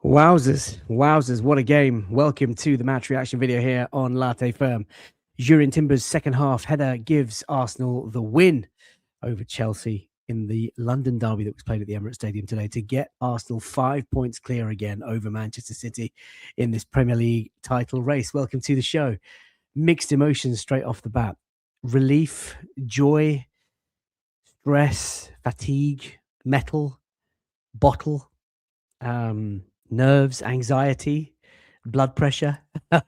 Wowzers, wowzers, what a game. Welcome to the match reaction video here on Latte Firm. Jurrien Timber's second half header gives Arsenal the win over Chelsea in the London derby that was played at the Emirates Stadium today to get Arsenal 5 points clear again over Manchester City in this Premier League title race. Welcome to the show. Mixed emotions straight off the bat. Relief, joy, stress, fatigue, metal, bottle, nerves, anxiety, blood pressure.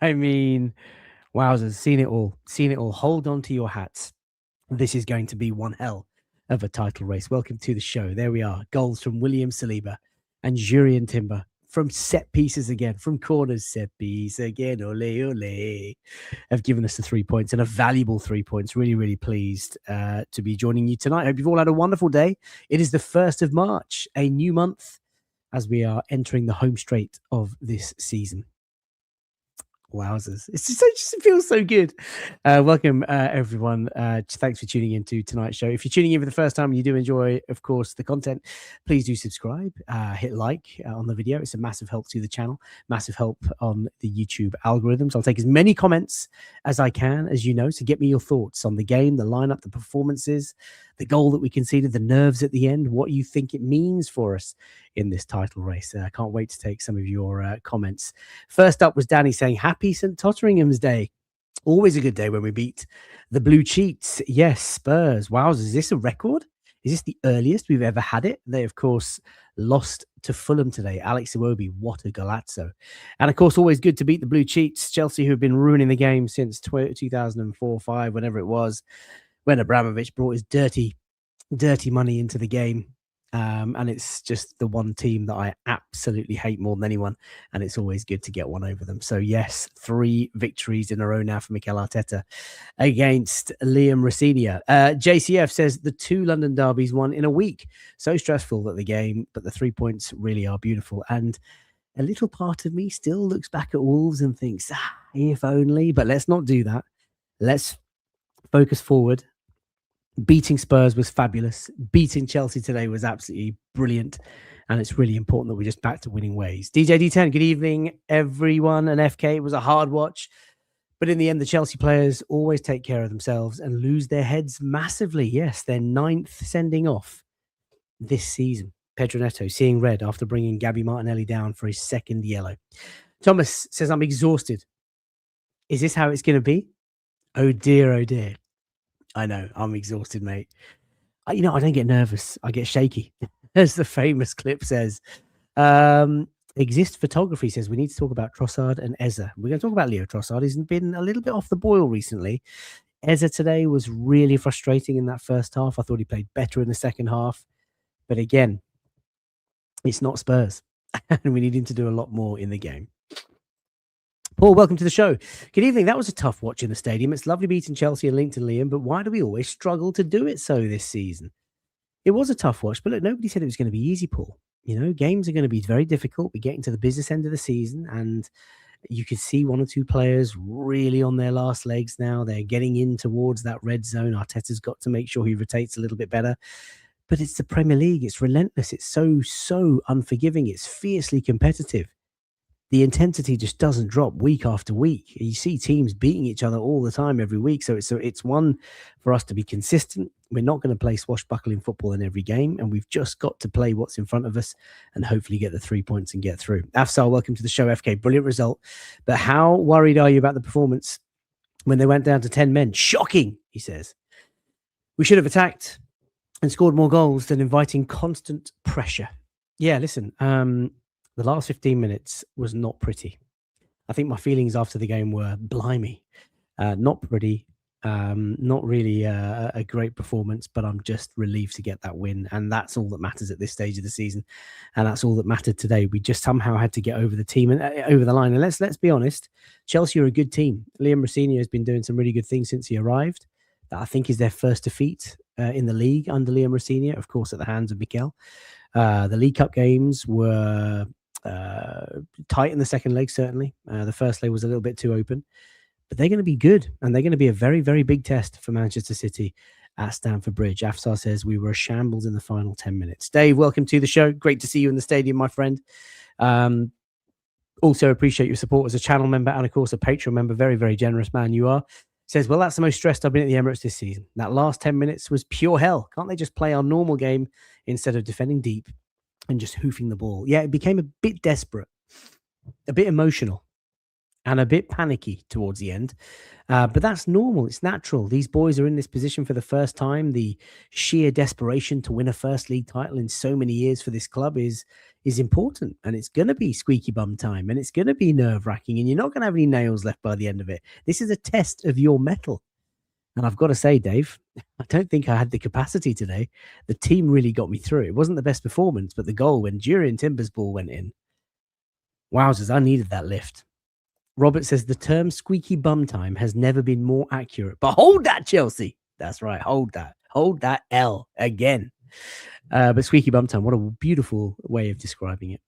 I mean, wowzers, seen it all. Seen it all. Hold on to your hats. This is going to be one hell of a title race. Welcome to the show. There we are. Goals from William Saliba and Jurrien Timber. From set pieces again, from corners, set piece again, ole, ole, have given us the 3 points and a valuable 3 points. Really, really pleased to be joining you tonight. Hope you've all had a wonderful day. It is the 1st of March, a new month, as we are entering the home straight of this season. Wowzers. It just feels so good. Welcome, everyone. Thanks for tuning into tonight's show. If you're tuning in for the first time and you do enjoy, of course, the content, please do subscribe, hit like on the video. It's a massive help to the channel, massive help on the YouTube algorithms. I'll take as many comments as I can, as you know, so get me your thoughts on the game, the lineup, the performances, the goal that we conceded, the nerves at the end, what you think it means for us in this title race. I can't wait to take some of your comments. First up was Danny saying, happy St. Totteringham's Day. Always a good day when we beat the Blue Cheats. Yes, Spurs. Wow, is this a record? Is this the earliest we've ever had it? They, of course, lost to Fulham today. Alex Iwobi, what a golazzo. And, of course, always good to beat the Blue Cheats. Chelsea, who have been ruining the game since 2004-05, whenever it was, when Abramovich brought his dirty money into the game. And it's just the one team that I absolutely hate more than anyone, and it's always good to get one over them. So yes, 3 victories in a row now for Mikel Arteta against Liam Rosenior. JCF says the 2 London derbies won in a week. So stressful that the game, but the 3 points really are beautiful. And a little part of me still looks back at Wolves and thinks, if only, but let's not do that. Let's focus forward. Beating Spurs was fabulous. Beating Chelsea today was absolutely brilliant. And it's really important that we're just back to winning ways. DJ D10, good evening, everyone. And FK, it was a hard watch. But in the end, the Chelsea players always take care of themselves and lose their heads massively. Yes, their 9th sending off this season. Pedro Neto seeing red after bringing Gabby Martinelli down for his 2nd yellow. Thomas says, I'm exhausted. Is this how it's going to be? Oh, dear, oh, dear. I know, I'm exhausted, mate. I don't get nervous. I get shaky, as the famous clip says. Exist Photography says, we need to talk about Trossard and Eze. We're going to talk about Leo Trossard. He's been a little bit off the boil recently. Eze today was really frustrating in that first half. I thought he played better in the second half. But again, it's not Spurs. And we need him to do a lot more in the game. Paul, welcome to the show. Good evening. That was a tough watch in the stadium. It's lovely beating Chelsea and Lincoln, Liam, but why do we always struggle to do it so this season? It was a tough watch, but look, nobody said it was going to be easy, Paul. Games are going to be very difficult. We're getting to the business end of the season, and you can see 1 or 2 players really on their last legs now. They're getting in towards that red zone. Arteta's got to make sure he rotates a little bit better. But it's the Premier League. It's relentless. It's so unforgiving. It's fiercely competitive. The intensity just doesn't drop week after week. You see teams beating each other all the time every week. So it's one for us to be consistent. We're not going to play swashbuckling football in every game, and we've just got to play what's in front of us and hopefully get the 3 points and get through. Afsar, welcome to the show, FK. Brilliant result. But how worried are you about the performance when they went down to 10 men? Shocking, he says. We should have attacked and scored more goals than inviting constant pressure. Yeah, listen, the last 15 minutes was not pretty. I think my feelings after the game were blimey. Not pretty. Not really a great performance, but I'm just relieved to get that win. And that's all that matters at this stage of the season. And that's all that mattered today. We just somehow had to get over the team and over the line. And let's be honest, Chelsea are a good team. Liam Rosenior has been doing some really good things since he arrived. That I think is their first defeat in the league under Liam Rosenior, of course, at the hands of Mikel. The League Cup games were tight in the second leg, certainly. The first leg was a little bit too open, but they're going to be good, and they're going to be a very, very big test for Manchester City at Stamford Bridge. Afsar says we were a shambles in the final 10 minutes. Dave, welcome to the show. Great to see you in the stadium, my friend. Also appreciate your support as a channel member and, of course, a Patreon member. Very, very generous man you are. Says, well, that's the most stressed I've been at the Emirates this season. That last 10 minutes was pure hell. Can't they just play our normal game instead of defending deep and just hoofing the ball? Yeah, it became a bit desperate, a bit emotional, and a bit panicky towards the end. But that's normal. It's natural. These boys are in this position for the first time. The sheer desperation to win a first league title in so many years for this club is important, and it's going to be squeaky bum time, and it's going to be nerve wracking, and you're not going to have any nails left by the end of it. This is a test of your mettle. And I've got to say, Dave, I don't think I had the capacity today. The team really got me through. It wasn't the best performance, but the goal when Jurrien Timber's ball went in, wowzers, I needed that lift. Robert says the term squeaky bum time has never been more accurate. But hold that, Chelsea. That's right. Hold that. Hold that L again. But squeaky bum time, what a beautiful way of describing it.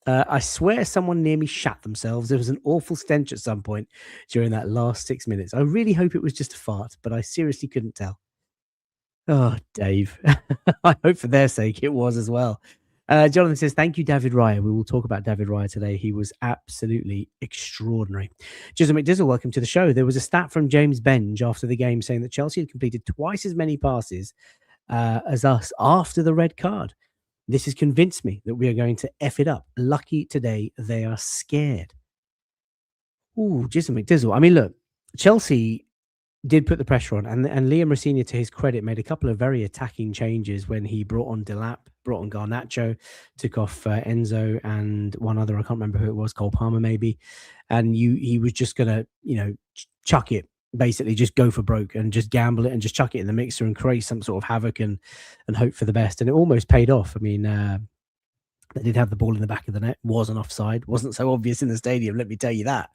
I swear someone near me shat themselves. There was an awful stench at some point during that last 6 minutes. I really hope it was just a fart, but I seriously couldn't tell. Oh, Dave. I hope for their sake it was as well. Jonathan says, thank you, David Raya. We will talk about David Raya today. He was absolutely extraordinary. Jizzle McDizzle, welcome to the show. There was a stat from James Benge after the game saying that Chelsea had completed twice as many passes as us after the red card. This has convinced me that we are going to F it up. Lucky today, they are scared. Ooh, Jizzle McDizzle. I mean, look, Chelsea did put the pressure on, and Liam Rosenior, to his credit, made a couple of very attacking changes when he brought on Delap, brought on Garnacho, took off Enzo and one other, I can't remember who it was, Cole Palmer maybe, and he was just gonna, chuck it, basically just go for broke and just gamble it and just chuck it in the mixer and create some sort of havoc and hope for the best, and it almost paid off. I mean, they did have the ball in the back of the net, wasn't offside, wasn't so obvious in the stadium, let me tell you that.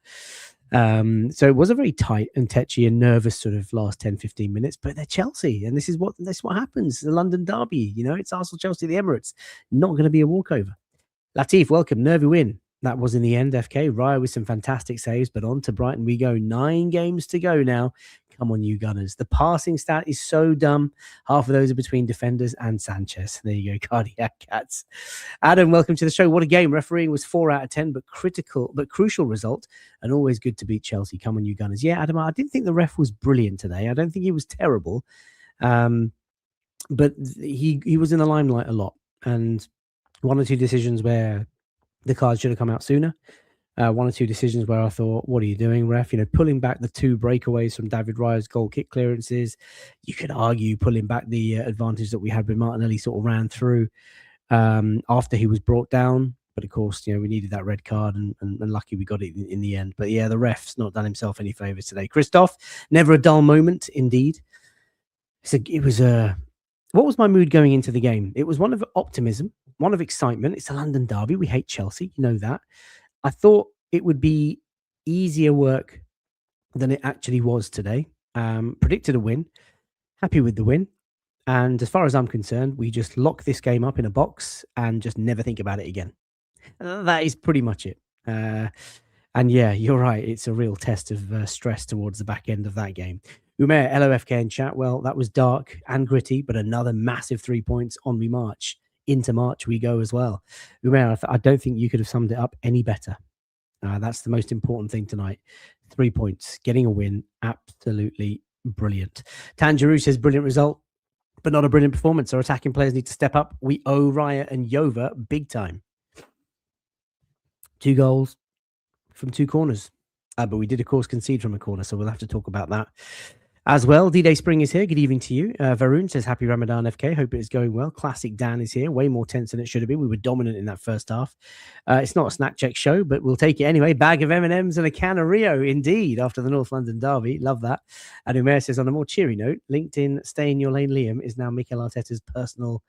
So it was a very tight and tetchy and nervous sort of last 10-15 minutes, but they're Chelsea, and this is what happens. The London derby, it's Arsenal Chelsea, the Emirates, not going to be a walkover. Latif, welcome. Nervy win. That was in the end, FK. Raya with some fantastic saves, but on to Brighton we go. 9 games to go now. Come on, you Gunners. The passing stat is so dumb. Half of those are between defenders and Sanchez. There you go, cardiac cats. Adam, welcome to the show. What a game. Refereeing was 4 out of 10, but crucial result, and always good to beat Chelsea. Come on, you Gunners. Yeah, Adam, I didn't think the ref was brilliant today. I don't think he was terrible, but he was in the limelight a lot, and 1 or 2 decisions where the cards should have come out sooner. 1 or 2 decisions where I thought, what are you doing, ref? Pulling back the 2 breakaways from David Raya's goal kick clearances. You could argue pulling back the advantage that we had with Martinelli sort of ran through after he was brought down. But of course, we needed that red card, and lucky we got it in the end. But yeah, the ref's not done himself any favors today. Christoph, never a dull moment, indeed. What was my mood going into the game? It was one of optimism, one of excitement. It's a London derby. We hate Chelsea. You know that. I thought it would be easier work than it actually was today. Predicted a win. Happy with the win. And as far as I'm concerned, we just lock this game up in a box and just never think about it again. That is pretty much it. And yeah, you're right. It's a real test of stress towards the back end of that game. Umair, LOFK in chat. Well, that was dark and gritty, but another massive 3 points on we march. Into March we go as well. Umair, I don't think you could have summed it up any better. That's the most important thing tonight. 3 points, getting a win. Absolutely brilliant. Tanjiro says, brilliant result, but not a brilliant performance. Our attacking players need to step up. We owe Raya and Yova big time. 2 goals from 2 corners. But we did, of course, concede from a corner, so we'll have to talk about that as well. D-Day Spring is here. Good evening to you. Varun says, happy Ramadan, FK. Hope it is going well. Classic Dan is here. Way more tense than it should have been. We were dominant in that first half. It's not a snack check show, but we'll take it anyway. Bag of M&Ms and a can of Rio, indeed, after the North London derby. Love that. And Umair says, on a more cheery note, LinkedIn Stay in Your Lane Liam is now Mikel Arteta's personal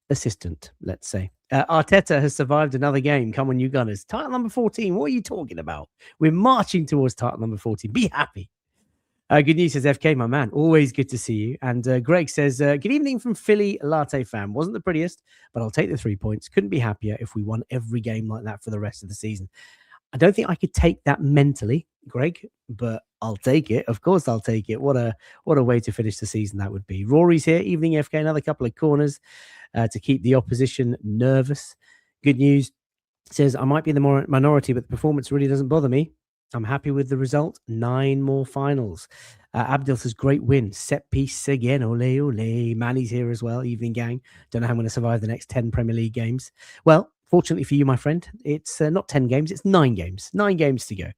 assistant, let's say. Arteta has survived another game. Come on, you Gunners. Title number 14. What are you talking about? We're marching towards title number 14. Be happy. Good news, says FK, my man. Always good to see you. And Greg says, good evening from Philly, Latte fan. Wasn't the prettiest, but I'll take the 3 points. Couldn't be happier if we won every game like that for the rest of the season. I don't think I could take that mentally, Greg, but I'll take it. Of course I'll take it. What a way to finish the season that would be. Rory's here. Evening, FK. Another couple of corners to keep the opposition nervous. Good news. Says, I might be in the minority, but the performance really doesn't bother me. I'm happy with the result. 9 more finals. Abdil says, great win. Set piece again. Ole, ole. Manny's here as well. Evening gang. Don't know how I'm going to survive the next 10 Premier League games. Well, fortunately for you, my friend, it's not 10 games. It's 9 games. 9 games to go.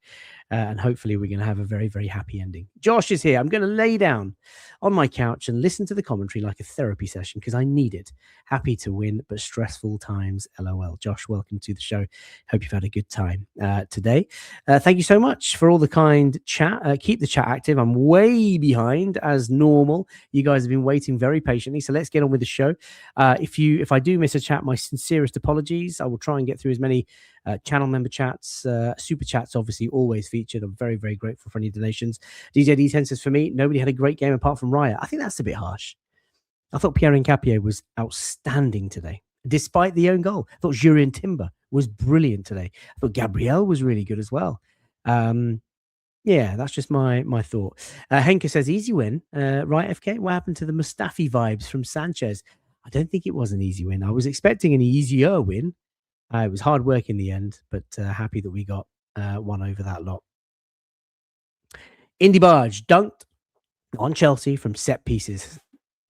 And hopefully we're going to have a very, very happy ending. Josh is here. I'm going to lay down on my couch and listen to the commentary like a therapy session because I need it. Happy to win, but stressful times. LOL. Josh, welcome to the show. Hope you've had a good time today. Thank you so much for all the kind chat. Keep the chat active. I'm way behind as normal. You guys have been waiting very patiently, so let's get on with the show. If I do miss a chat, my sincerest apologies. I will try and get through as many channel member chats, super chats, obviously always featured. I'm very, very grateful for any donations. DJ D10 says, for me, nobody had a great game apart from Raya. I think that's a bit harsh. I thought Pierre Nkapie was outstanding today, despite the own goal. I thought Jurrien Timber was brilliant today. I thought Gabriel was really good as well. Yeah, that's just my thought. Henke says, easy win. Right, FK? What happened to the Mustafi vibes from Sanchez? I don't think it was an easy win. I was expecting an easier win. It was hard work in the end, but happy that we got one over that lot. Indy Barge dunked on Chelsea from set pieces.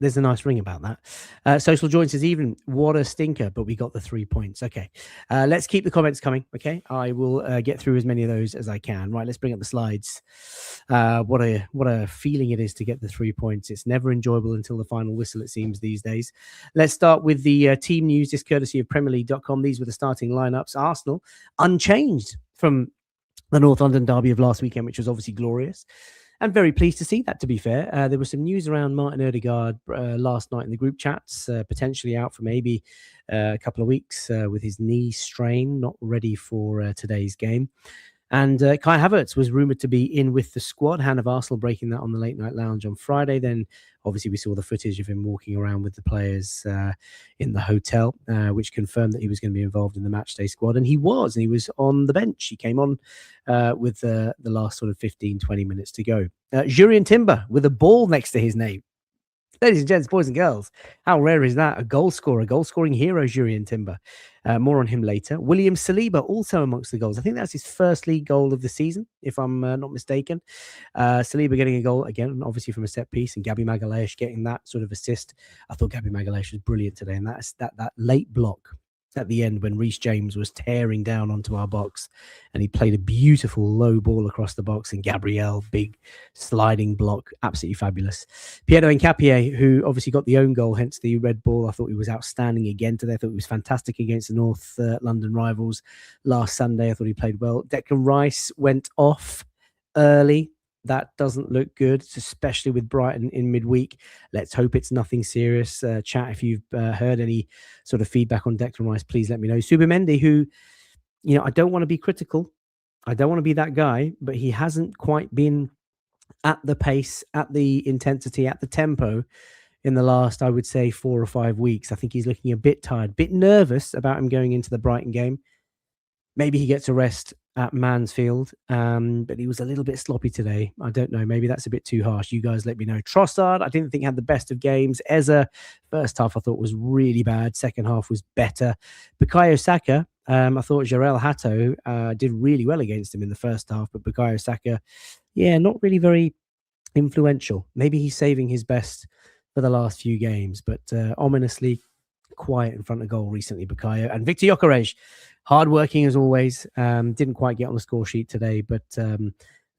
There's a nice ring about that. Social Joint says, even what a stinker, but we got the 3 points. Okay, let's keep the comments coming. Okay, I will get through as many of those as I can. Right, let's bring up the slides. What a feeling it is to get the 3 points. It's never enjoyable until the final whistle, it seems, these days. Let's start with the team news, this courtesy of PremierLeague.com. These were the starting lineups. Arsenal unchanged from the North London derby of last weekend, which was obviously glorious. And very pleased to see that, to be fair. There was some news around Martin Odegaard last night in the group chats, potentially out for maybe a couple of weeks with his knee strain, not ready for today's game. And Kai Havertz was rumoured to be in with the squad. Han of Arsenal breaking that on the Late Night Lounge on Friday. Then, obviously, we saw the footage of him walking around with the players in the hotel, which confirmed that he was going to be involved in the matchday squad. And he was on the bench. He came on with the last sort of 15, 20 minutes to go. Jurrien Timber with a ball next to his name. Ladies and gents, boys and girls, how rare is that? A goal scorer, goal-scoring hero, Jurrien Timber. More on him later. William Saliba also amongst the goals. I think that's his first league goal of the season, if I'm not mistaken. Saliba getting a goal, again, obviously from a set piece, and Gabby Magalhaes getting that sort of assist. I thought Gabby Magalhaes was brilliant today, and that late block at the end when Reece James was tearing down onto our box and he played a beautiful low ball across the box, and Gabriel, big sliding block, absolutely fabulous. Piero Nkapie, who obviously got the own goal, hence the red ball. I thought he was outstanding again today. I thought he was fantastic against the North London rivals last Sunday. I thought he played well. Declan Rice went off early. That doesn't look good, especially with Brighton in midweek. Let's hope it's nothing serious. Chat, if you've heard any sort of feedback on Declan Rice, please let me know. Subamendi, who, I don't want to be critical. I don't want to be that guy, but he hasn't quite been at the pace, at the intensity, at the tempo in the last, I would say, 4 or 5 weeks. I think he's looking a bit tired, a bit nervous about him going into the Brighton game. Maybe he gets a rest at Mansfield, but he was a little bit sloppy today. I don't know. Maybe that's a bit too harsh. You guys let me know. Trossard, I didn't think had the best of games. Eza, first half I thought was really bad. Second half was better. Bukayo Saka, I thought Jarell Hato did really well against him in the first half, but Bukayo Saka, not really very influential. Maybe he's saving his best for the last few games, but ominously quiet in front of goal recently, Bukayo. And Victor Gyökeres, hardworking as always. Didn't quite get on the score sheet today, but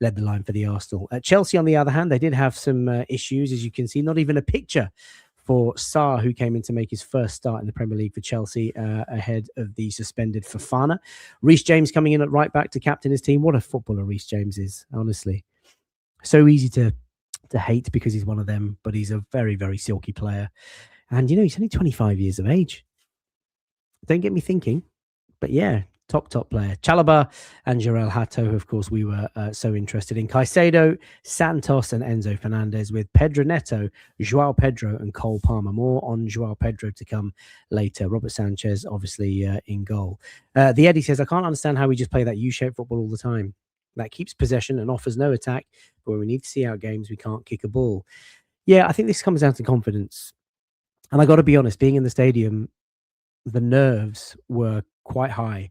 led the line for the Arsenal. Chelsea, on the other hand, they did have some issues, as you can see. Not even a picture for Sarr, who came in to make his first start in the Premier League for Chelsea ahead of the suspended Fofana. Reece James coming in at right back to captain his team. What a footballer Reece James is, honestly. So easy to hate because he's one of them, but he's a very, very silky player. And, he's only 25 years of age. Don't get me thinking, but top player. Chalobah and Jarell Hato, of course, we were so interested in. Caicedo, Santos and Enzo Fernandez, with Pedro Neto, Joao Pedro and Cole Palmer. More on Joao Pedro to come later. Robert Sanchez, obviously, in goal. The Eddie says, I can't understand how we just play that U-shaped football all the time. That keeps possession and offers no attack, but when we need to see out games, we can't kick a ball. Yeah, I think this comes down to confidence. And I got to be honest, being in the stadium, the nerves were quite high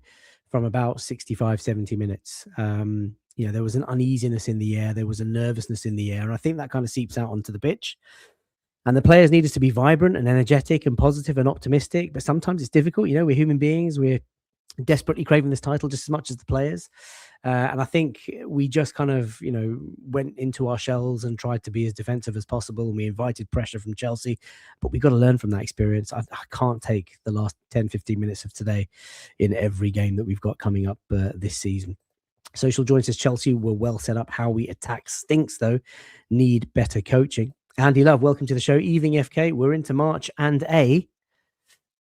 from about 65, 70 minutes. There was an uneasiness in the air. There was a nervousness in the air. And I think that kind of seeps out onto the pitch. And the players need us to be vibrant and energetic and positive and optimistic. But sometimes it's difficult. We're human beings. We're desperately craving this title just as much as the players. And I think we just kind of, went into our shells and tried to be as defensive as possible. And we invited pressure from Chelsea. But we've got to learn from that experience. I can't take the last 10, 15 minutes of today in every game that we've got coming up this season. Social Joint says Chelsea were well set up. How we attack stinks, though. Need better coaching. Andy Love, welcome to the show. Evening, FK. We're into March and a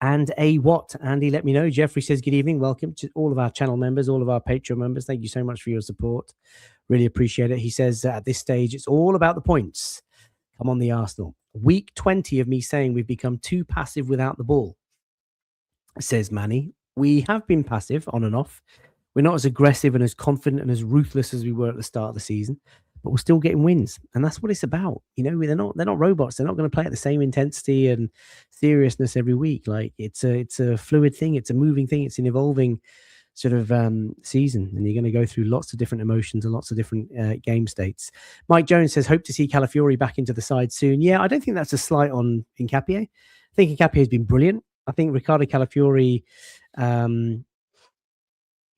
what? Andy, let me know. Jeffrey says, good evening. Welcome to all of our channel members, all of our Patreon members. Thank you so much for your support. Really appreciate it. He says, at this stage, it's all about the points. Come on, the Arsenal. Week 20 of me saying we've become too passive without the ball, says Manny. We have been passive on and off. We're not as aggressive and as confident and as ruthless as we were at the start of the season, but we're still getting wins. And that's what it's about. They're not robots. They're not going to play at the same intensity and seriousness every week. Like it's a fluid thing. It's a moving thing. It's an evolving sort of season. And you're going to go through lots of different emotions and lots of different game states. Mike Jones says, hope to see Calafiori back into the side soon. Yeah, I don't think that's a slight on Nkapie. I think Nkapie has been brilliant. I think Ricardo Calafiori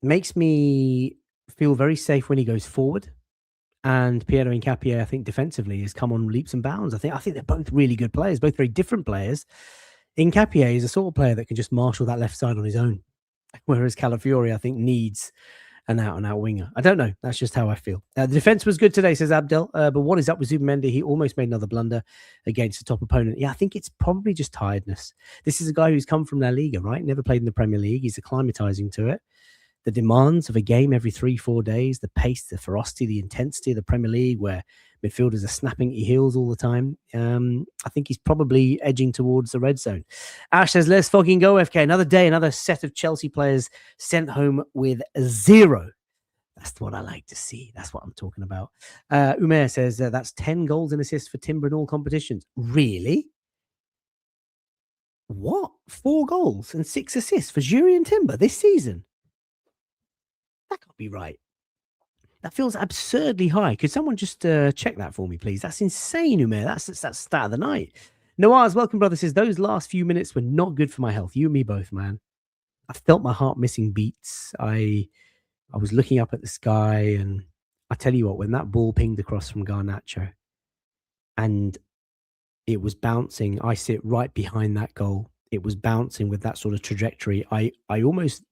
makes me feel very safe when he goes forward. And Piero Nkapie, I think defensively, has come on leaps and bounds. I think they're both really good players, both very different players. Nkapie is a sort of player that can just marshal that left side on his own, whereas Calafiori, I think, needs an out-and-out winger. I don't know. That's just how I feel. The defense was good today, says Abdel. But what is up with Zubimendi? He almost made another blunder against a top opponent. Yeah, I think it's probably just tiredness. This is a guy who's come from La Liga, right? Never played in the Premier League. He's acclimatizing to it. The demands of a game every 3-4 days, the pace, the ferocity, the intensity of the Premier League, where midfielders are snapping at your heels all the time. I think he's probably edging towards the red zone. Ash says, let's fucking go, FK. Another day, another set of Chelsea players sent home with 0. That's what I like to see. That's what I'm talking about. Umair says, that's 10 goals and assists for Timber in all competitions. Really? What? 4 goals and 6 assists for Jurrien Timber this season? That can't be right. That feels absurdly high. Could someone just check that for me, please? That's insane, Umair. That's stat of the night. Noah's welcome, brother, says, those last few minutes were not good for my health. You and me both, man. I felt my heart missing beats. I was looking up at the sky, and I tell you what, when that ball pinged across from Garnacho and it was bouncing, I sit right behind that goal. It was bouncing with that sort of trajectory. I almost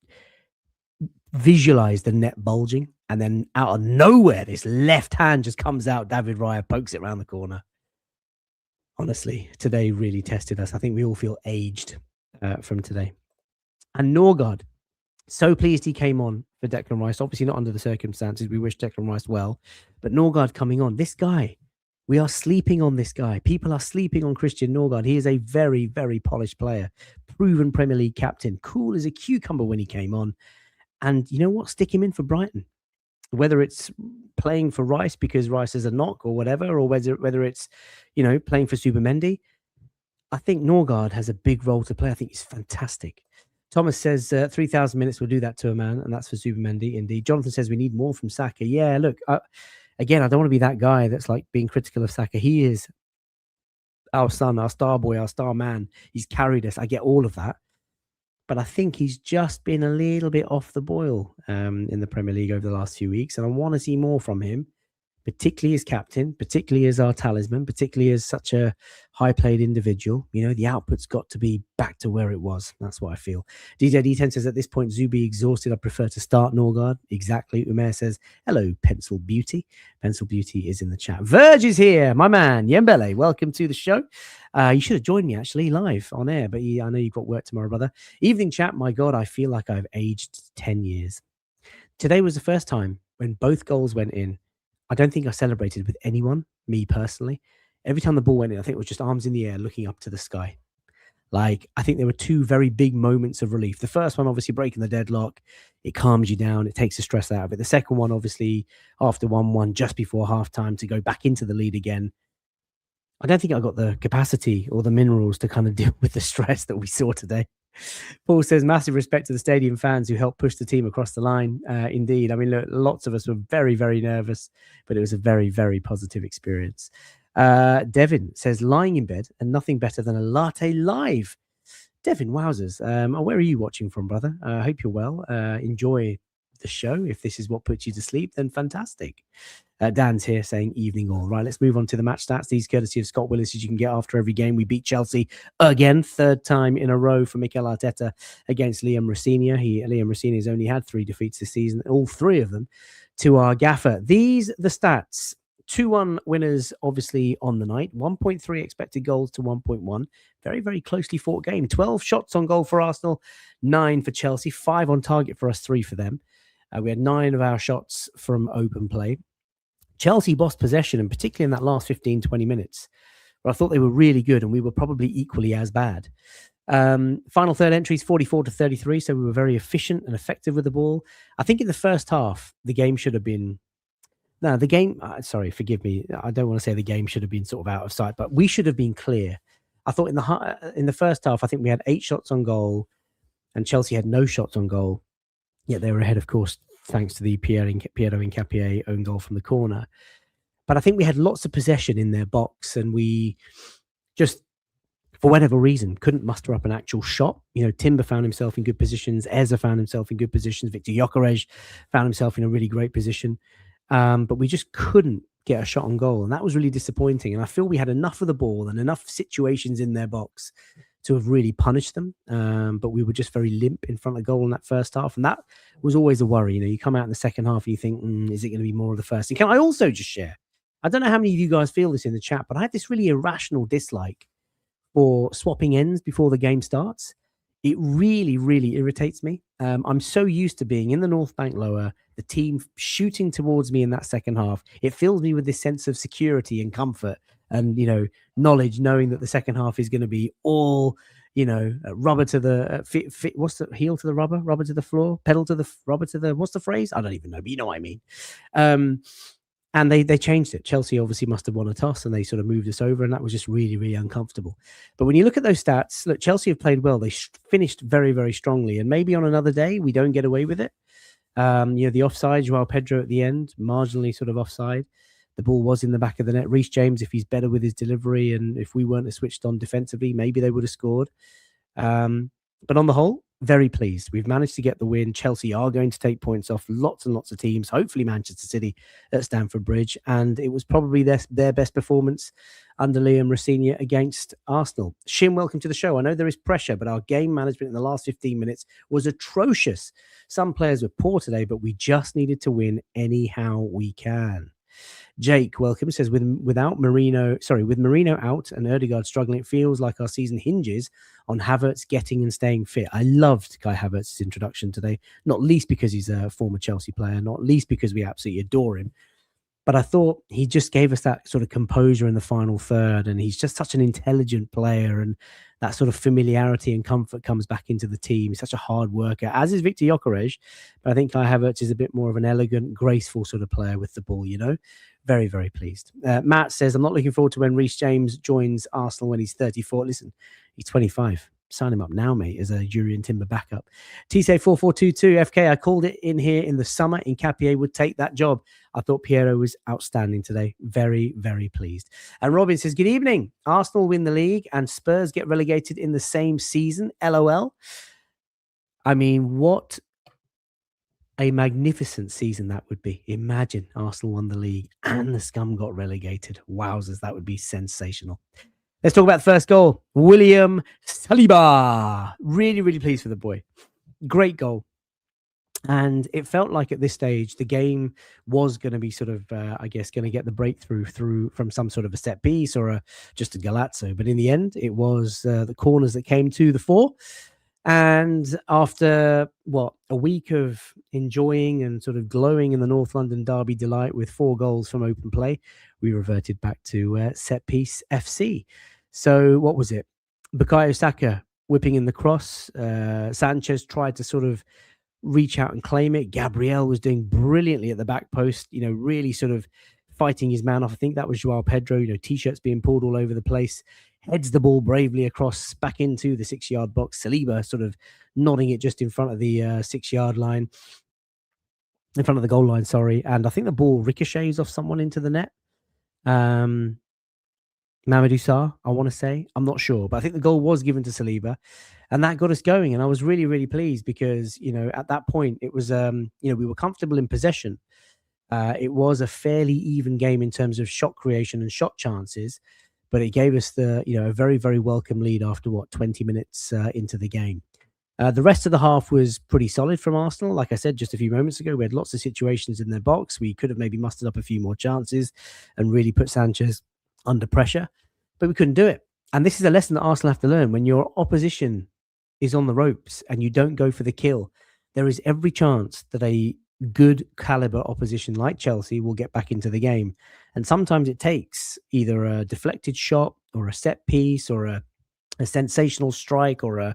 visualize the net bulging, and then out of nowhere this left hand just comes out. David Raya pokes it around the corner. Honestly, today really tested us. I think we all feel aged from today. And Norgard, so pleased he came on for Declan Rice. Obviously not under the circumstances. We wish Declan Rice well, but Norgard coming on, this guy, we are sleeping on this guy. People are sleeping on Christian Norgard. He is a very, very polished player, proven Premier League captain, cool as a cucumber when he came on. And you know what? Stick him in for Brighton. Whether it's playing for Rice because Rice is a knock or whatever, or whether it's, playing for Zubimendi. I think Norgard has a big role to play. I think he's fantastic. Thomas says 3,000 minutes will do that to a man, and that's for Zubimendi, indeed. Jonathan says we need more from Saka. Yeah, look, again, I don't want to be that guy that's like being critical of Saka. He is our son, our star boy, our star man. He's carried us. I get all of that. But I think he's just been a little bit off the boil in the Premier League over the last few weeks. And I want to see more from him, particularly as captain, particularly as our talisman, particularly as such a high-played individual. The output's got to be back to where it was. That's what I feel. DJ D10 says, at this point, Zubi exhausted. I prefer to start Norgard. Exactly. Umair says, hello, Pencil Beauty. Pencil Beauty is in the chat. Verge is here, my man. Yembele, welcome to the show. You should have joined me, actually, live on air, but I know you've got work tomorrow, brother. Evening chat. My God, I feel like I've aged 10 years. Today was the first time when both goals went in. I don't think I celebrated with anyone, me personally. Every time the ball went in, I think it was just arms in the air looking up to the sky. Like, I think there were 2 very big moments of relief. The first one, obviously, breaking the deadlock. It calms you down. It takes the stress out of it. The second one, obviously, after 1-1, just before halftime, to go back into the lead again. I don't think I got the capacity or the minerals to kind of deal with the stress that we saw today. Paul says, massive respect to the stadium fans who helped push the team across the line. Indeed. I mean, look, lots of us were very, very nervous, but it was a very, very positive experience. Devin says, lying in bed and nothing better than a latte live. Devin, wowzers. Where are you watching from, brother? I hope you're well. Enjoy the show. If this is what puts you to sleep, then fantastic. Dan's here saying evening all. Right, let's move on to the match stats. These courtesy of Scott Willis, as you can get after every game. We beat Chelsea again, third time in a row for Mikel Arteta against Liam Rossini. Liam Rossini has only had 3 defeats this season, all 3 of them to our gaffer. These the stats. 2-1 winners, obviously, on the night. 1.3 expected goals to 1.1. Very, very closely fought game. 12 shots on goal for Arsenal, 9 for Chelsea, 5 on target for us, 3 for them. We had 9 of our shots from open play. Chelsea bossed possession, and particularly in that last 15, 20 minutes, where I thought they were really good, and we were probably equally as bad. Final third entries, 44 to 33, so we were very efficient and effective with the ball. I think in the first half, the game should have been... No, the game... sorry, forgive me. I don't want to say the game should have been sort of out of sight, but we should have been clear. I thought in the first half, I think we had 8 shots on goal, and Chelsea had no shots on goal. Yet they were ahead, of course, thanks to the Piero Hincapié own goal from the corner. But I think we had lots of possession in their box, and we just, for whatever reason, couldn't muster up an actual shot. You know, Timber found himself in good positions. Eza found himself in good positions. Victor Gyökeres found himself in a really great position. But we just couldn't get a shot on goal, and that was really disappointing. And I feel we had enough of the ball and enough situations in their box to have really punished them, but we were just very limp in front of goal in that first half, and that was always a worry. You know, you come out in the second half and you think, is it going to be more of the first? And can I also just share, I don't know how many of you guys feel this in the chat, but I had this really irrational dislike for swapping ends before the game starts. It really, really irritates me. I'm so used to being in the North Bank lower, the team shooting towards me in that second half. It fills me with this sense of security and comfort and, you know, knowledge, knowing that the second half is going to be all, you know, rubber to the what's the heel to the rubber to the floor, pedal to the rubber to the, what's the phrase? I don't even know, but you know what I mean. And they changed it. Chelsea obviously must have won a toss, and they sort of moved us over, and that was just really, really uncomfortable. But when you look at those stats, look, Chelsea have played well. They finished very, very strongly, and maybe on another day we don't get away with it. You know, the offside, Joao Pedro at the end, marginally sort of offside. The ball was in the back of the net. Reece James, if he's better with his delivery, and if we weren't switched on defensively, maybe they would have scored. But on the whole, very pleased. We've managed to get the win. Chelsea are going to take points off lots and lots of teams, hopefully Manchester City at Stamford Bridge. And it was probably their best performance under Liam Rossini against Arsenal. Shin, welcome to the show. I know there is pressure, but our game management in the last 15 minutes was atrocious. Some players were poor today, but we just needed to win anyhow we can. Jake, welcome, says with Marino out and Ødegaard struggling, it feels like our season hinges on Havertz getting and staying fit. I loved Kai Havertz's introduction today, not least because he's a former Chelsea player, not least because we absolutely adore him. But I thought he just gave us that sort of composure in the final third, and he's just such an intelligent player, and that sort of familiarity and comfort comes back into the team. He's such a hard worker, as is Victor Gyökeres. But I think Kai Havertz is a bit more of an elegant, graceful sort of player with the ball, you know. Very, very pleased. Matt says, I'm not looking forward to when Reece James joins Arsenal when he's 34. Listen, he's 25. Sign him up now, mate, as a Jurrien Timber backup. TSA4422 FK, I called it in here in the summer. Hincapié would take that job. I thought Piero was outstanding today. Very, very pleased. And Robin says, good evening. Arsenal win the league and Spurs get relegated in the same season. LOL. I mean, what a magnificent season that would be. Imagine Arsenal won the league and the scum got relegated. Wowzers, that would be sensational. Let's talk about the first goal. William Saliba. Really, really pleased for the boy. Great goal. And it felt like at this stage, the game was going to be sort of, I guess, going to get the breakthrough from some sort of a set piece or just a Galazzo. But in the end, it was the corners that came to the fore. And after, a week of enjoying and sort of glowing in the North London derby delight with 4 goals from open play, we reverted back to set piece FC. So what was it? Bukayo Saka whipping in the cross. Sanchez tried to sort of reach out and claim it. Gabriel was doing brilliantly at the back post, you know, really sort of fighting his man off. I think that was Joao Pedro, you know, T-shirts being pulled all over the place. heads the ball bravely across back into the 6-yard box. Saliba sort of nodding it just in front of the 6-yard line, in front of the goal line, sorry. And I think the ball ricochets off someone into the net. Mamadou Sarr, I want to say. I'm not sure, but I think the goal was given to Saliba, and that got us going. And I was really, really pleased because, at that point, it was, we were comfortable in possession. It was a fairly even game in terms of shot creation and shot chances, but it gave us a very, very welcome lead after 20 minutes into the game. The rest of the half was pretty solid from Arsenal. Like I said just a few moments ago, we had lots of situations in their box. We could have maybe mustered up a few more chances and really put Sanchez under pressure, but we couldn't do it. And this is a lesson that Arsenal have to learn. When your opposition is on the ropes and you don't go for the kill, there is every chance that a good caliber opposition like Chelsea will get back into the game. And sometimes it takes either a deflected shot or a set piece or a sensational strike or an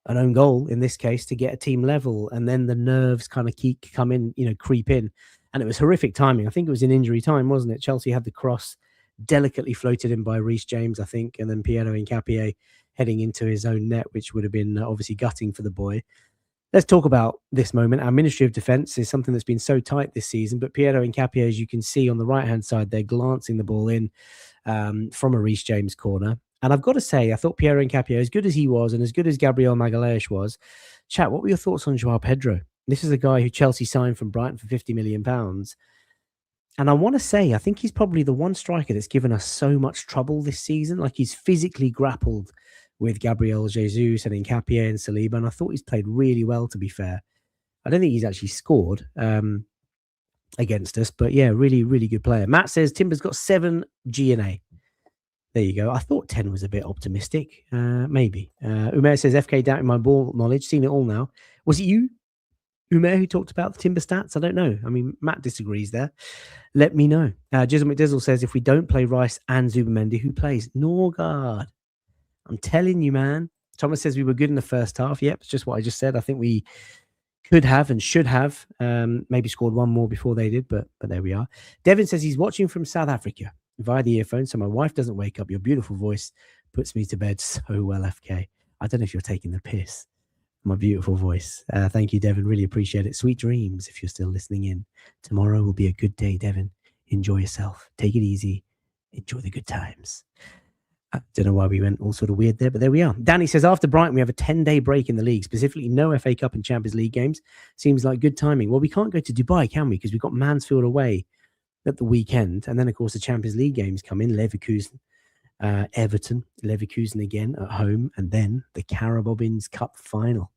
own goal in this case to get a team level, and then the nerves kind of creep in. And it was horrific timing. I think it was in injury time, wasn't it? Chelsea had the cross delicately floated in by Reece James, I think, and then Piero Hincapié heading into his own net, which would have been obviously gutting for the boy. Let's talk about this moment. Our Ministry of Defence is something that's been so tight this season, but Piero Hincapié, as you can see on the right-hand side, they're glancing the ball in from a Reece James corner. And I've got to say, I thought Piero Hincapié, as good as he was and as good as Gabriel Magalhaes was, chat, what were your thoughts on João Pedro? This is a guy who Chelsea signed from Brighton for £50 million. And I want to say, I think he's probably the one striker that's given us so much trouble this season. Like, he's physically grappled with Gabriel Jesus and Hincapié and Saliba, and I thought he's played really well, to be fair. I don't think he's actually scored against us, but yeah, really, really good player. Matt says Timber's got 7 G&A. There you go. I thought 10 was a bit optimistic. Maybe. Umer says, FK doubting my ball knowledge. Seen it all now. Was it you, Umer, who talked about the Timber stats? I don't know. I mean, Matt disagrees there. Let me know. Jizzle McDizzle says, if we don't play Rice and Zubimendi, who plays? Norgard. I'm telling you, man. Thomas says we were good in the first half. Yep, it's just what I just said. I think we could have and should have maybe scored one more before they did, but there we are. Devin says he's watching from South Africa via the earphone, so my wife doesn't wake up. Your beautiful voice puts me to bed so well, FK. I don't know if you're taking the piss. My beautiful voice. Thank you, Devin. Really appreciate it. Sweet dreams if you're still listening in. Tomorrow will be a good day, Devin. Enjoy yourself. Take it easy. Enjoy the good times. I don't know why we went all sort of weird there, but there we are. Danny says, after Brighton, we have a 10-day break in the league, specifically no FA Cup and Champions League games. Seems like good timing. Well, we can't go to Dubai, can we? Because we've got Mansfield away at the weekend. And then, of course, the Champions League games come in. Leverkusen, Everton, Leverkusen again at home, and then the Carabobbins Cup final.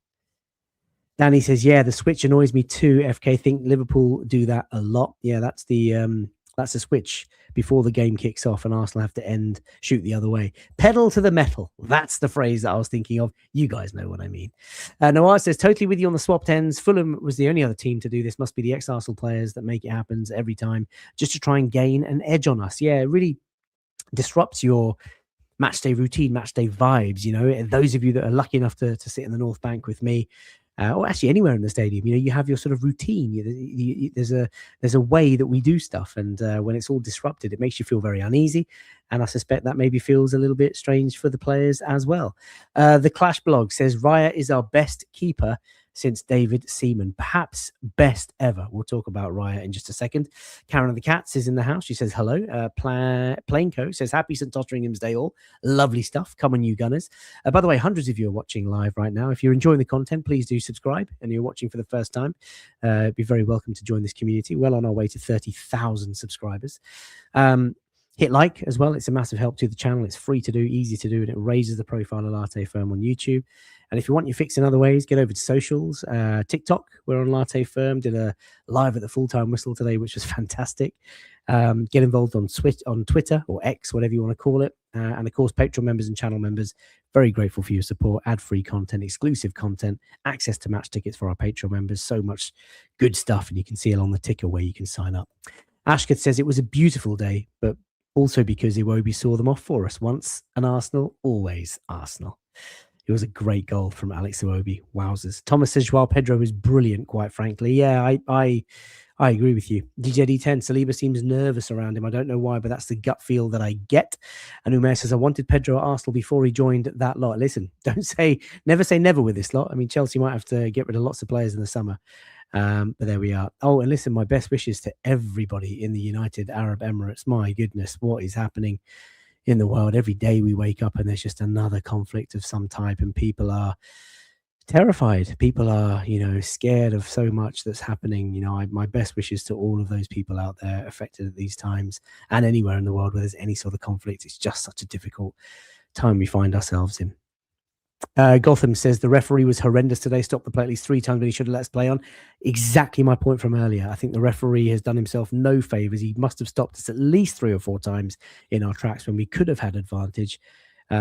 Danny says, yeah, the switch annoys me too. FK, think Liverpool do that a lot. Yeah, that's the switch before the game kicks off and Arsenal have to shoot the other way. Pedal to the metal. That's the phrase that I was thinking of. You guys know what I mean. Noah says, totally with you on the swapped ends. Fulham was the only other team to do this. Must be the ex-Arsenal players that make it happen every time just to try and gain an edge on us. Yeah, it really disrupts your match day routine, match day vibes. You know, those of you that are lucky enough to sit in the North Bank with me, or actually anywhere in the stadium, you know, you have your sort of routine. There's a way that we do stuff, and when it's all disrupted, it makes you feel very uneasy. And I suspect that maybe feels a little bit strange for the players as well. The Clash blog says Raya is our best keeper since David Seaman, perhaps best ever. We'll talk about Raya in just a second. Karen of the Cats is in the house. She says hello. Plainco says happy St. Totteringham's Day all. Lovely stuff. Come on, you Gunners. By the way, hundreds of you are watching live right now. If you're enjoying the content, please do subscribe. And you're watching for the first time, be very welcome to join this community. Well on our way to 30,000 subscribers. Hit like as well. It's a massive help to the channel. It's free to do, easy to do, and it raises the profile of Latte Firm on YouTube. And if you want your fix in other ways, get over to socials. TikTok, we're on Latte Firm. Did a live at the full-time whistle today, which was fantastic. Get involved on Twitter or X, whatever you want to call it. And of course, Patreon members and channel members, very grateful for your support. Ad-free content, exclusive content, access to match tickets for our Patreon members. So much good stuff. And you can see along the ticker where you can sign up. Ashketh says it was a beautiful day, but also because Iwobi saw them off for us. Once an Arsenal, always Arsenal. It was a great goal from Alex Iwobi. Wowzers. Thomas says João Pedro was brilliant, quite frankly. Yeah, I I agree with you. DJD10, Saliba seems nervous around him. I don't know why, but that's the gut feel that I get. And Umair says, I wanted Pedro at Arsenal before he joined that lot. Listen, never say never with this lot. I mean, Chelsea might have to get rid of lots of players in the summer. But there we are. Oh, and listen, my best wishes to everybody in the United Arab Emirates. My goodness, what is happening in the world? Every day we wake up and there's just another conflict of some type, and people are terrified. People are, scared of so much that's happening. My best wishes to all of those people out there affected at these times, and anywhere in the world where there's any sort of conflict. It's just such a difficult time we find ourselves in. Gotham says the referee was horrendous today. Stopped the play at least 3 times when he should have let us play on. Exactly my point from earlier. I think the referee has done himself no favors. He must have stopped us at least 3 or 4 times in our tracks when we could have had advantage,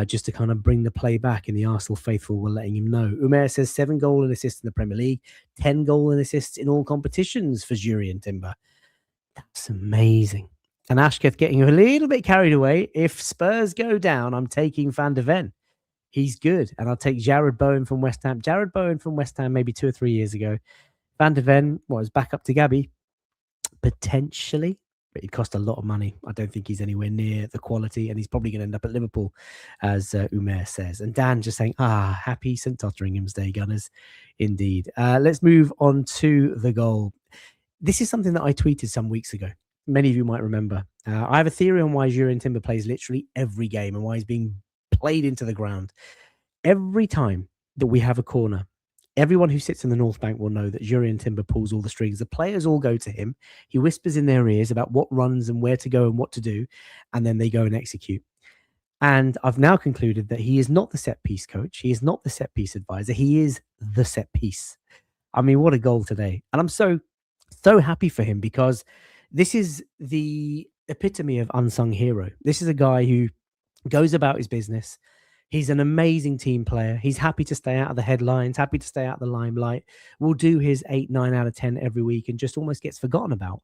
just to kind of bring the play back. And the Arsenal faithful were letting him know. Umair says 7 goal and assists in the Premier League, 10 goal and assists in all competitions for Jurrien Timber. That's amazing. And Ashketh getting a little bit carried away. If Spurs go down, I'm taking Van de Ven. He's good. And I'll take Jared Bowen from West Ham. Jared Bowen from West Ham maybe 2 or 3 years ago. Van de Ven was back up to Gabby. Potentially. But it cost a lot of money. I don't think he's anywhere near the quality. And he's probably going to end up at Liverpool, as Umair says. And Dan just saying, happy St. Totteringham's Day, Gunners. Indeed. Let's move on to the goal. This is something that I tweeted some weeks ago. Many of you might remember. I have a theory on why Jurrien Timber plays literally every game and why he's being played into the ground. Every time that we have a corner, everyone who sits in the North Bank will know that Jurrien Timber pulls all the strings. The players all go to him. He whispers in their ears about what runs and where to go and what to do, and then they go and execute. And I've now concluded that he is not the set piece coach. He is not the set piece advisor. He is the set piece. I mean, what a goal today. And I'm so happy for him, because this is the epitome of unsung hero. This is a guy who goes about his business. He's an amazing team player. He's happy to stay out of the headlines, happy to stay out of the limelight. Will do his 8, 9 out of 10 every week and just almost gets forgotten about.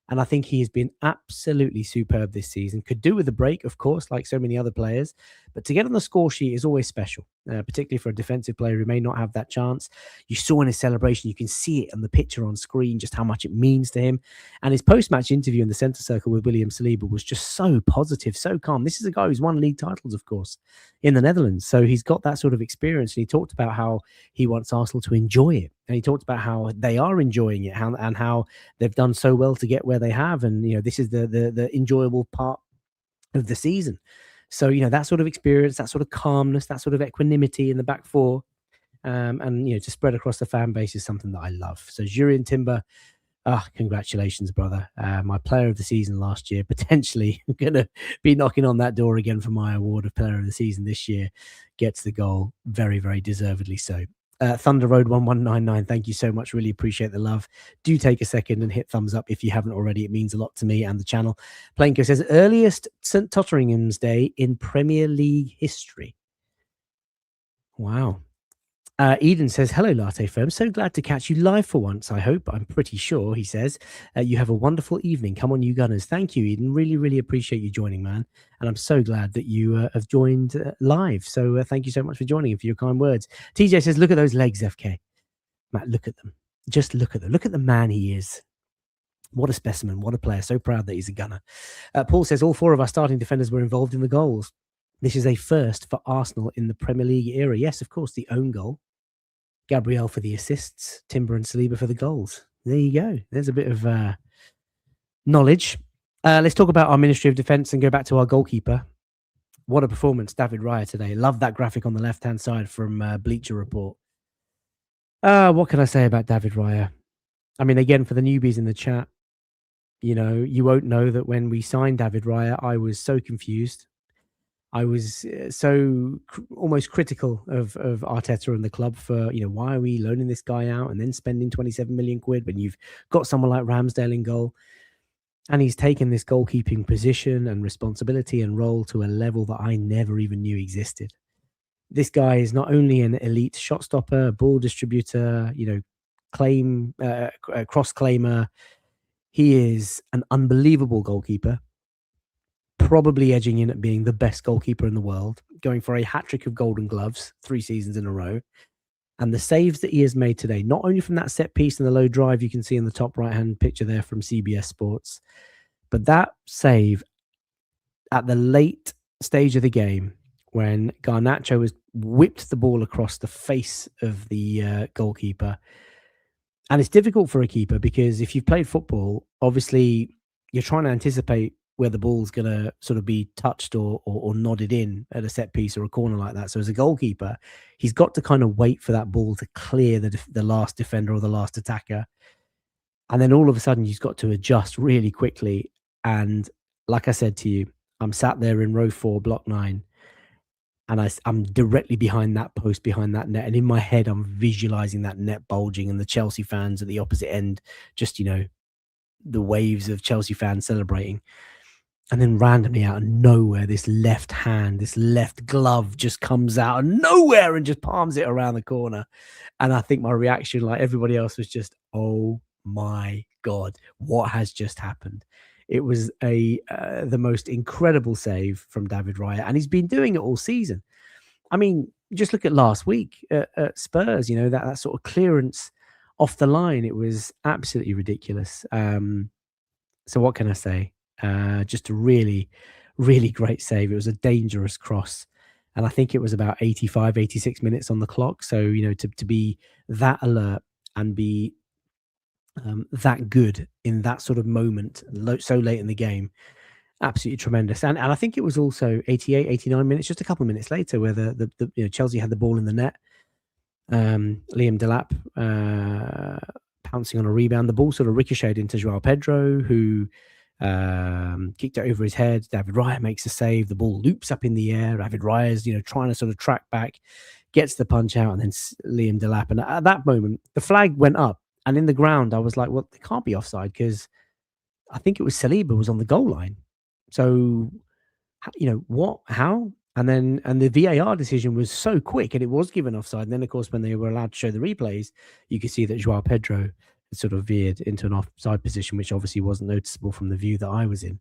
And I think he has been absolutely superb this season. Could do with a break, of course, like so many other players. But to get on the score sheet is always special, particularly for a defensive player who may not have that chance. You saw in his celebration, you can see it on the picture on screen, just how much it means to him. And his post-match interview in the centre circle with William Saliba was just so positive, so calm. This is a guy who's won league titles, of course, in the Netherlands. So he's got that sort of experience. And he talked about how he wants Arsenal to enjoy it. And he talked about how they are enjoying it, and how they've done so well to get where they have. And, this is the enjoyable part of the season. So, that sort of experience, that sort of calmness, that sort of equanimity in the back four, and, to spread across the fan base is something that I love. So Jurrien Timber, congratulations, brother. My player of the season last year, potentially going to be knocking on that door again for my award of player of the season this year. Gets the goal. Very, very deservedly so. Thunder Road 1199, thank you so much. Really appreciate the love. Do take a second and hit thumbs up if you haven't already. It means a lot to me and the channel. Planko says, earliest St. Totteringham's Day in Premier League history. Wow. Eden says, hello, Latte Firm. So glad to catch you live for once, I hope. I'm pretty sure, he says. You have a wonderful evening. Come on, you Gunners. Thank you, Eden. Really, really appreciate you joining, man. And I'm so glad that you have joined live. So thank you so much for joining and for your kind words. TJ says, look at those legs, FK. Matt, look at them. Just look at them. Look at the man he is. What a specimen. What a player. So proud that he's a Gunner. Paul says, all 4 of our starting defenders were involved in the goals. This is a first for Arsenal in the Premier League era. Yes, of course, the own goal. Gabriel for the assists, Timber and Saliba for the goals. There you go. There's a bit of knowledge. Let's talk about our Ministry of Defence and go back to our goalkeeper. What a performance, David Raya today. Love that graphic on the left-hand side from Bleacher Report. What can I say about David Raya? I mean, again, for the newbies in the chat, you won't know that when we signed David Raya, I was so confused. I was so almost critical of Arteta and the club for, why are we loaning this guy out and then spending 27 million quid when you've got someone like Ramsdale in goal? And he's taken this goalkeeping position and responsibility and role to a level that I never even knew existed. This guy is not only an elite shot stopper, ball distributor, cross claimer. He is an unbelievable goalkeeper. Probably edging in at being the best goalkeeper in the world, going for a hat-trick of Golden Gloves 3 seasons in a row. And the saves that he has made today, not only from that set piece and the low drive you can see in the top right-hand picture there from CBS Sports, but that save at the late stage of the game when Garnacho has whipped the ball across the face of the goalkeeper. And it's difficult for a keeper because if you've played football, obviously you're trying to anticipate where the ball's going to sort of be touched or nodded in at a set piece or a corner like that. So as a goalkeeper, he's got to kind of wait for that ball to clear the last defender or the last attacker. And then all of a sudden, he's got to adjust really quickly. And like I said to you, I'm sat there in row 4, block 9, and I'm directly behind that post, behind that net. And in my head, I'm visualizing that net bulging and the Chelsea fans at the opposite end, just, the waves of Chelsea fans celebrating. And then randomly out of nowhere, this left hand, this left glove just comes out of nowhere and just palms it around the corner. And I think my reaction, like everybody else, was just, oh my God, what has just happened? It was the most incredible save from David Raya, and he's been doing it all season. I mean, just look at last week at Spurs, that sort of clearance off the line. It was absolutely ridiculous. So what can I say? Just a really, really great save. It was a dangerous cross. And I think it was about 85, 86 minutes on the clock. So, to be that alert and be that good in that sort of moment, so late in the game, absolutely tremendous. And I think it was also 88, 89 minutes, just a couple of minutes later, where the Chelsea had the ball in the net. Liam Delap pouncing on a rebound. The ball sort of ricocheted into Joao Pedro, who kicked it over his head. David Raya makes a save. The ball loops up in the air. David Raya's, trying to sort of track back, gets the punch out, and then Liam Delap. And at that moment, the flag went up. And in the ground, I was like, well, it can't be offside because I think it was Saliba was on the goal line. So, what, how? And the VAR decision was so quick and it was given offside. And then, of course, when they were allowed to show the replays, you could see that Joao Pedro had sort of veered into an offside position, which obviously wasn't noticeable from the view that I was in.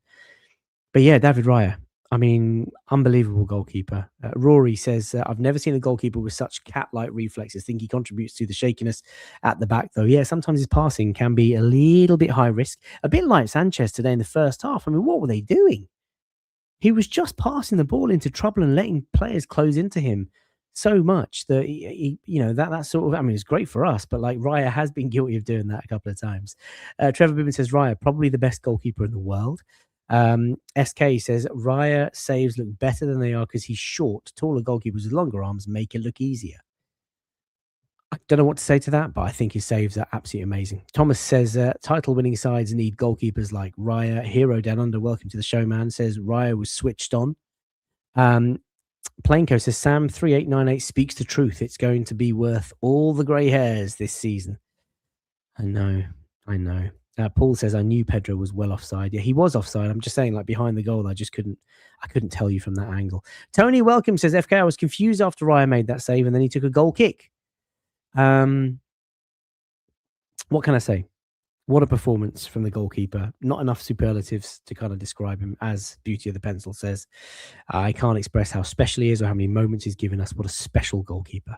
But yeah, David Raya, I mean, unbelievable goalkeeper. Rory says, I've never seen a goalkeeper with such cat-like reflexes. Think he contributes to the shakiness at the back, though. Yeah, sometimes his passing can be a little bit high risk. A bit like Sanchez today in the first half. I mean, what were they doing? He was just passing the ball into trouble and letting players close into him so much that he that sort of, I mean, it's great for us, but like Raya has been guilty of doing that a couple of times. Trevor Bibbin says Raya, probably the best goalkeeper in the world. SK says Raya saves look better than they are because he's short. Taller goalkeepers with longer arms make it look easier. I don't know what to say to that, but I think his saves are absolutely amazing. Thomas says title-winning sides need goalkeepers like Raya. Hero Down Under, welcome to the show, man. Says Raya was switched on. Plainco says Sam 3898 speaks the truth. It's going to be worth all the grey hairs this season. I know. Paul says I knew Pedro was well offside. Yeah, he was offside. I'm just saying, like behind the goal, I couldn't tell you from that angle. Tony Welcome says FK, I was confused after Raya made that save and then he took a goal kick. What can I say? What a performance from the goalkeeper. Not enough superlatives to kind of describe him, as Beauty of the Pencil says. I can't express how special he is or how many moments he's given us. What a special goalkeeper.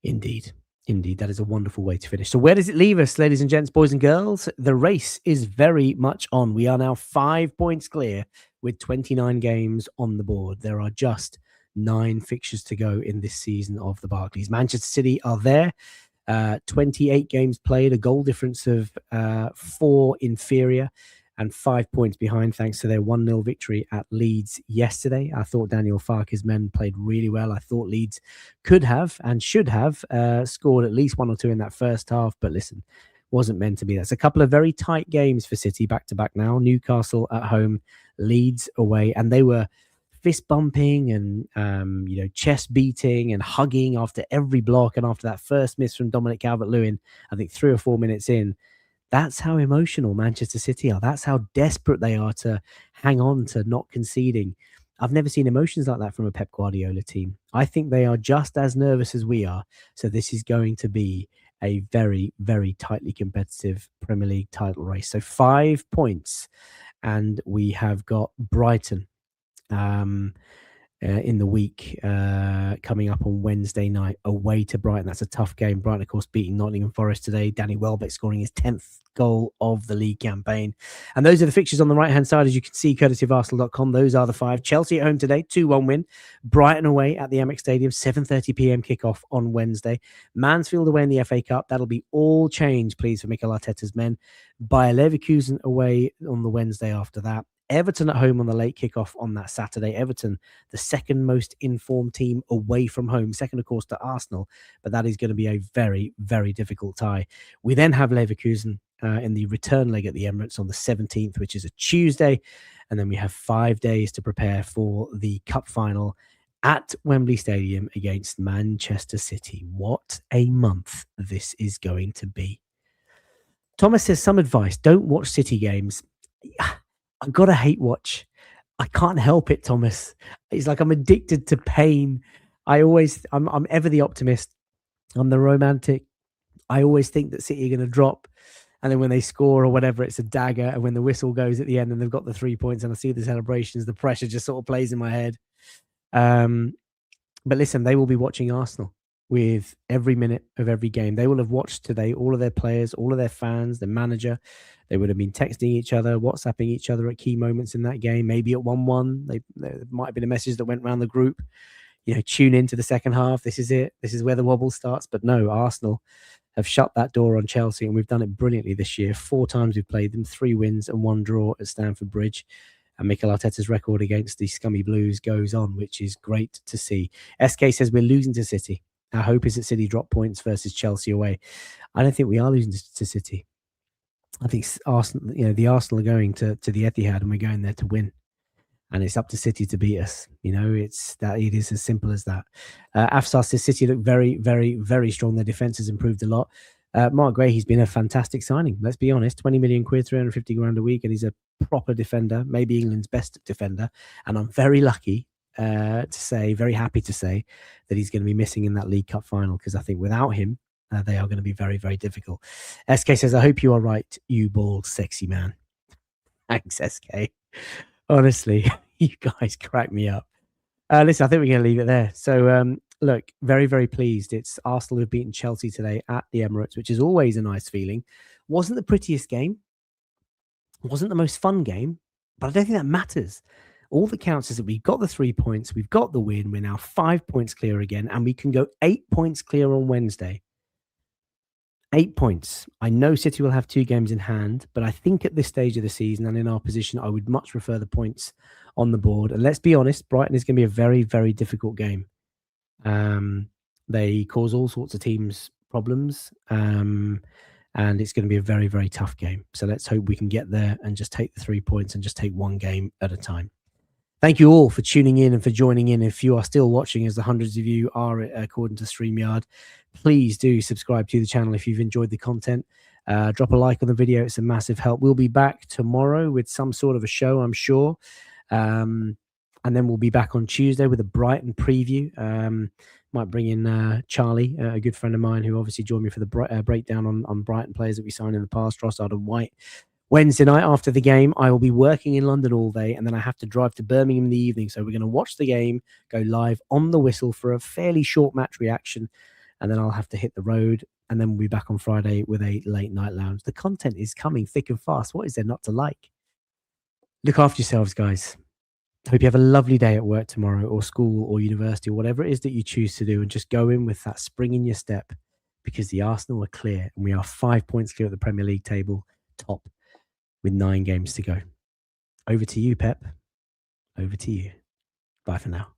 Indeed. That is a wonderful way to finish. So where does it leave us, ladies and gents, boys and girls? The race is very much on. We are now 5 points clear with 29 games on the board. There are just 9 fixtures to go in this season of the Barclays. Manchester City are there. 28 games played, a goal difference of 4 inferior and 5 points behind thanks to their 1-0 victory at Leeds yesterday. I thought Daniel Farke's men played really well. I thought Leeds could have and should have scored at least 1 or 2 in that first half, but listen, wasn't meant to be. That's a couple of very tight games for City back-to-back now. Newcastle at home, Leeds away, and they were fist bumping and chest beating and hugging after every block, and after that first miss from Dominic Calvert-Lewin, I think 3 or 4 minutes in. That's how emotional Manchester City are. That's how desperate they are to hang on to not conceding. I've never seen emotions like that from a Pep Guardiola team. I think they are just as nervous as we are. So this is going to be a very, very tightly competitive Premier League title race. So 5 points, and we have got Brighton in the week, coming up on Wednesday night away to Brighton. That's a tough game. Brighton, of course, beating Nottingham Forest today. Danny Welbeck scoring his 10th goal of the league campaign. And those are the fixtures on the right-hand side, as you can see, courtesy of Arsenal.com. Those are the 5. Chelsea at home today, 2-1 win. Brighton away at the Emirates Stadium, 7:30 p.m. kickoff on Wednesday. Mansfield away in the FA Cup. That'll be all change, please, for Mikel Arteta's men. Bayer Leverkusen away on the Wednesday after that. Everton at home on the late kickoff on that Saturday. Everton, the second most informed team away from home, second, of course, to Arsenal, but that is going to be a very, very difficult tie. We then have Leverkusen in the return leg at the Emirates on the 17th, which is a Tuesday, and then we have 5 days to prepare for the cup final at Wembley Stadium against Manchester City. What a month this is going to be. Thomas says, some advice: don't watch City games. I've got to hate watch. I can't help it, Thomas. It's like I'm addicted to pain. I'm ever the optimist. I'm the romantic. I always think that City are going to drop. And then when they score or whatever, it's a dagger. And when the whistle goes at the end and they've got the 3 points and I see the celebrations, the pressure just sort of plays in my head. But listen, they will be watching Arsenal with every minute of every game. They will have watched today all of their players, all of their fans, the manager. They would have been texting each other, WhatsApping each other at key moments in that game. Maybe at 1-1, there might have been a message that went around the group, tune into the second half. This is it. This is where the wobble starts. But no, Arsenal have shut that door on Chelsea, and we've done it brilliantly this year. 4 times we've played them, 3 wins and 1 draw at Stamford Bridge. And Mikel Arteta's record against the Scummy Blues goes on, which is great to see. SK says we're losing to City. Our hope is that City drop points versus Chelsea away. I don't think we are losing to City. I think Arsenal, the Arsenal are going to the Etihad, and we're going there to win. And it's up to City to beat us. It is as simple as that. Afsar says City look very, very, very strong. Their defense has improved a lot. Mark Gray, he's been a fantastic signing. Let's be honest, 20 million quid, 350 grand a week, and he's a proper defender, maybe England's best defender. And I'm very lucky very happy to say that he's going to be missing in that League Cup final, because I think without him, they are going to be very, very difficult. SK says, I hope you are right, you bald, sexy man. Thanks, SK. Honestly, you guys crack me up. Listen, I think we're going to leave it there. So, look, very, very pleased. It's Arsenal who've beaten Chelsea today at the Emirates, which is always a nice feeling. Wasn't the prettiest game. Wasn't the most fun game, but I don't think that matters. All that counts is that we've got the 3 points, we've got the win, we're now 5 points clear again, and we can go 8 points clear on Wednesday. 8 points. I know City will have 2 games in hand, but I think at this stage of the season and in our position, I would much prefer the points on the board. And let's be honest, Brighton is going to be a very, very difficult game. They cause all sorts of teams problems, and it's going to be a very, very tough game. So let's hope we can get there and just take the 3 points and just take one game at a time. Thank you all for tuning in and for joining in. If you are still watching, as the hundreds of you are according to StreamYard, please do subscribe to the channel if you've enjoyed the content. Drop a like on the video. It's a massive help. We'll be back tomorrow with some sort of a show, I'm sure. And then we'll be back on Tuesday with a Brighton preview. Might bring in Charlie, a good friend of mine, who obviously joined me for the breakdown on Brighton players that we signed in the past, Trossard and White. Wednesday night after the game, I will be working in London all day, and then I have to drive to Birmingham in the evening. So we're going to watch the game, go live on the whistle for a fairly short match reaction, and then I'll have to hit the road, and then we'll be back on Friday with a late night lounge. The content is coming thick and fast. What is there not to like? Look after yourselves, guys. Hope you have a lovely day at work tomorrow, or school, or university, or whatever it is that you choose to do, and just go in with that spring in your step, because the Arsenal are clear, and we are 5 points clear at the Premier League table, top, with 9 games to go. Over to you, Pep. Over to you. Bye for now.